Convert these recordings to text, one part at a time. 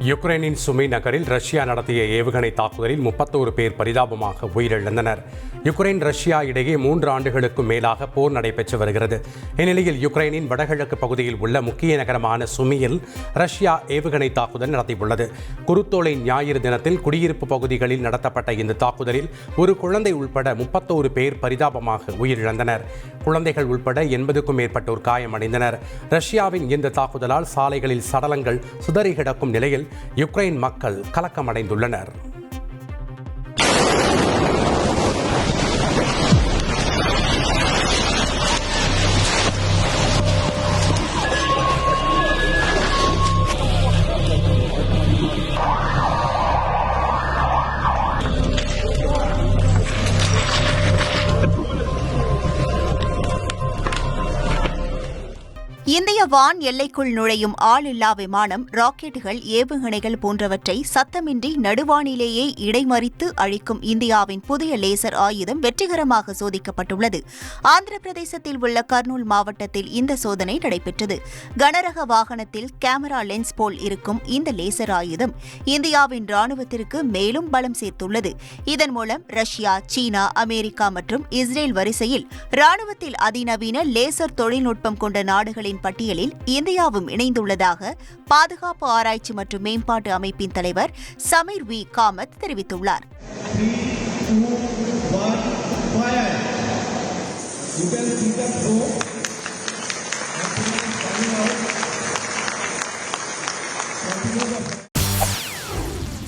யுக்ரைனின் சுமி நகரில் ரஷ்யா நடத்திய ஏவுகணை தாக்குதலில் 31 பேர் பரிதாபமாக உயிரிழந்தனர். யுக்ரைன் ரஷ்யா இடையே 3 ஆண்டுகளுக்கும் மேலாக போர் நடைபெற்று வருகிறது. இந்நிலையில் யுக்ரைனின் வடகிழக்கு பகுதியில் உள்ள முக்கிய நகரமான சுமியில் ரஷ்யா ஏவுகணை தாக்குதல் நடத்தியுள்ளது. குருத்தோலை ஞாயிறு தினத்தில் குடியிருப்பு பகுதிகளில் நடத்தப்பட்ட இந்த தாக்குதலில் ஒரு குழந்தை உள்பட 31 பேர் பரிதாபமாக உயிரிழந்தனர். குழந்தைகள் உள்பட 80க்கும் மேற்பட்டோர் காயமடைந்தனர். ரஷ்யாவின் இந்த தாக்குதலால் சாலைகளில் சடலங்கள் சிதறி கிடக்கும் நிலையில் யுக்ரைன் மக்கள் கலக்கமடைந்துள்ளனர். இந்திய வான் எல்லைக்குள் நுழையும் ஆளில்லா விமானம், ராக்கெட்டுகள், ஏவுகணைகள் போன்றவற்றை சத்தமின்றி நடுவானிலேயே இடைமறித்து அழிக்கும் இந்தியாவின் புதிய லேசர் ஆயுதம் வெற்றிகரமாக சோதிக்கப்பட்டுள்ளது. ஆந்திர பிரதேசத்தில் உள்ள கர்னூல் மாவட்டத்தில் இந்த சோதனை நடைபெற்றது. கனரக வாகனத்தில் கேமரா லென்ஸ் போல் இருக்கும் இந்த லேசர் ஆயுதம் இந்தியாவின் ராணுவத்திற்கு மேலும் பலம் சேர்த்துள்ளது. இதன் மூலம் ரஷ்யா, சீனா, அமெரிக்கா மற்றும் இஸ்ரேல் வரிசையில் ராணுவத்தில் அதிநவீன லேசர் தொழில்நுட்பம் கொண்ட நாடுகளின் பட்டியலில் இந்தியாவும் இணைந்துள்ளதாக பாதுகாப்பு ஆராய்ச்சி மற்றும் மேம்பாட்டு அமைப்பின் தலைவர் சமீர் வி காமத் தெரிவித்துள்ளார்.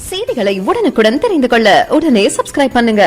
செய்திகளை உடனுக்குடன் தெரிந்து கொள்ள உடனே சப்ஸ்கிரைப் பண்ணுங்க.